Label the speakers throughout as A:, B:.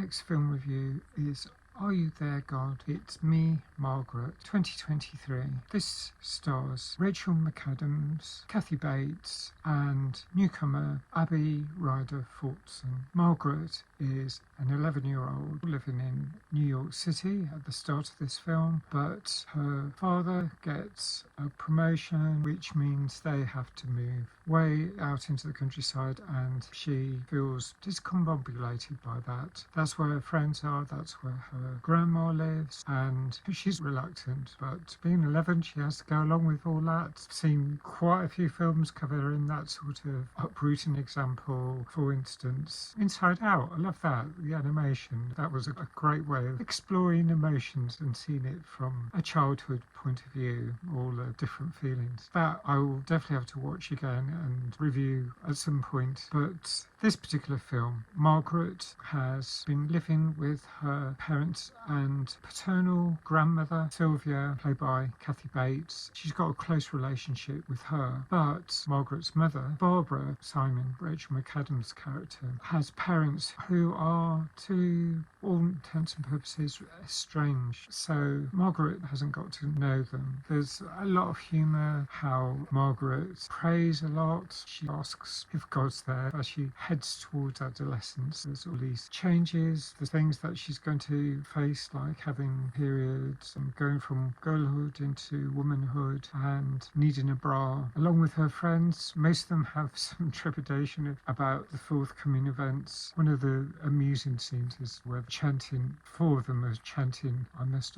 A: next film review is Are You There, God? It's Me, Margaret, 2023. This stars Rachel McAdams, Kathy Bates, and newcomer Abby Ryder Fortson. Margaret is an 11-year-old living in New York City at the start of this film, but her father gets a promotion, which means they have to move way out into the countryside, and she feels discombobulated by that. That's where her friends are, that's where her grandma lives, and she's reluctant, but being 11 she has to go along with all that. Seen quite a few films covering that sort of uprooting example. For instance, Inside Out, I love that, the animation. That was a great way of exploring emotions and seeing it from a childhood point of view, all the different feelings. That I will definitely have to watch again and review at some point. But this particular film, Margaret has been living with her parents and paternal grandmother, Sylvia, played by Kathy Bates. She's got a close relationship with her, but Margaret's mother, Barbara Simon, Rachel McAdams' character, has parents who are, to all intents and purposes, estranged. So Margaret hasn't got to know them. There's a lot of humour, how Margaret prays a lot. She asks if God's there as she heads towards adolescence. There's all these changes, the things that she's going to face, like having periods and going from girlhood into womanhood and needing a bra. Along with her friends, most of them have some trepidation about the forthcoming events. One of the amusing scenes is where chanting, four of them are chanting, I must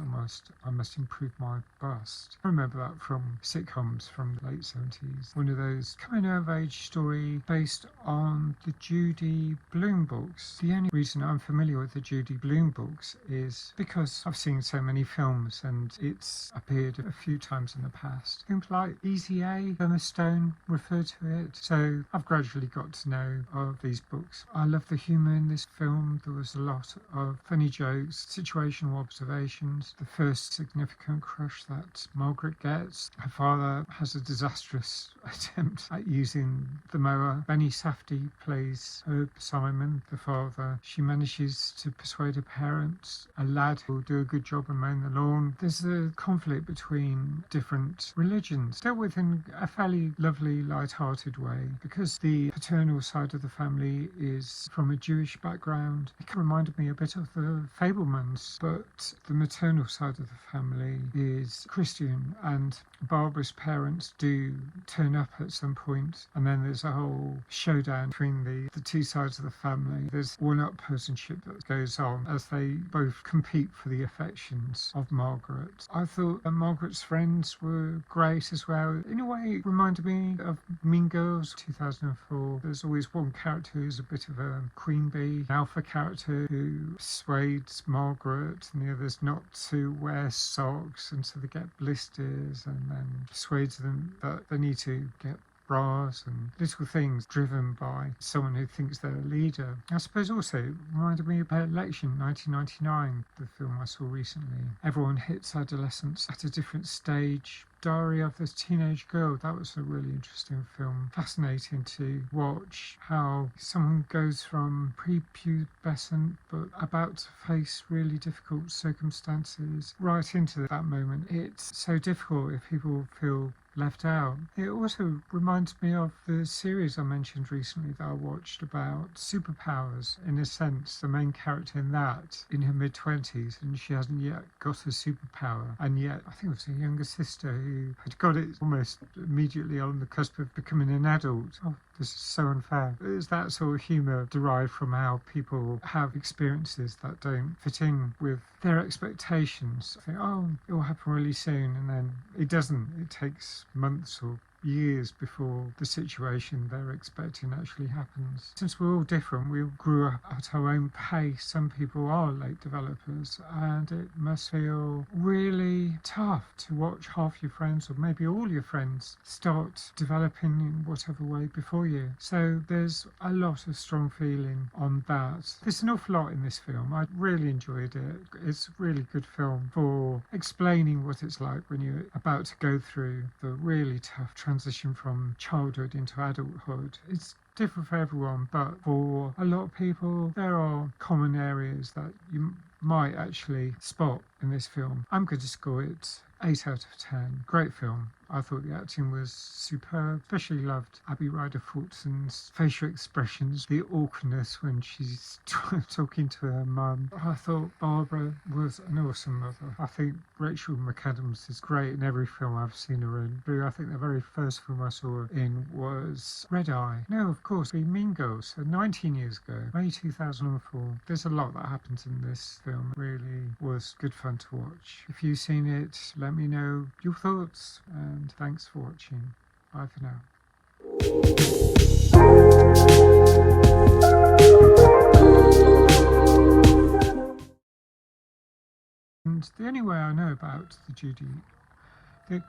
A: improve my bust. I remember that from sitcoms from the late 70s. One of those coming of age story based on the Judy Blume books. The only reason I'm familiar with the Judy Blume books is because I've seen so many films and it's appeared a few times in the past. Films like Easy A, Emma Stone refer to it, so I've gradually got to know of these books. I love the humour in this film. There was a lot of funny jokes, situational observations, the first significant crush that Margaret gets. Her father has a disastrous attempt at using the mower. Benny Safdie plays Herb Simon, the father. She manages to persuade her parents, a lad who will do a good job of mowing the lawn. There's a conflict between different religions, dealt with in a fairly lovely, light-hearted way. Because the paternal side of the family is from a Jewish background, it reminded me a bit of the Fabelmans, but the maternal side of the family is Christian, and Barbara's parents do turn up at some point, and then there's a whole showdown between the two sides of the family. There's one-upsmanship that goes on as they both compete for the affections of Margaret. I thought that Margaret's friends were great as well. In a way, it reminded me of Mean Girls 2004. There's always one character who's a bit of a queen bee, an alpha character who persuades Margaret and the others not to wear socks, and so they get blisters, and then persuades them that they need to get bras and little things, driven by someone who thinks they're a leader. I suppose also it reminded me of Election 1999, the film I saw recently. Everyone hits adolescence at a different stage. Diary of this Teenage Girl, that was a really interesting film. Fascinating to watch how someone goes from prepubescent but about to face really difficult circumstances right into that moment. It's so difficult if people feel left out. It also reminds me of the series I mentioned recently that I watched about superpowers. In a sense, the main character in that, in her mid-20s, and she hasn't yet got a superpower, and yet I think it was her younger sister who had got it almost immediately on the cusp of becoming an adult. Oh, this is so unfair. Is that sort of humour derived from how people have experiences that don't fit in with their expectations? I think, oh, it will happen really soon, and then it doesn't. It takes months or years before the situation they're expecting actually happens. Since we're all different, we all grew up at our own pace. Some people are late developers, and it must feel really tough to watch half your friends, or maybe all your friends, start developing in whatever way before you. So there's a lot of strong feeling on that. There's an awful lot in this film. I really enjoyed it. It's a really good film for explaining what it's like when you're about to go through the really tough transition from childhood into adulthood. It's different for everyone, but for a lot of people, there are common areas that you might actually spot in this film. I'm going to score it 8 out of 10. Great film. I thought the acting was superb. Especially loved Abby Ryder Fortson's facial expressions, the awkwardness when she's talking to her mum. I thought Barbara was an awesome mother. I think Rachel McAdams is great in every film I've seen her in. I think the very first film I saw her in was Red Eye. No, of course, the Mean Girls, 19 years ago, May 2004. There's a lot that happens in this film. It really was good fun to watch. If you've seen it, let me know your thoughts, and thanks for watching. Bye for now. And the only way I know about the Judy, the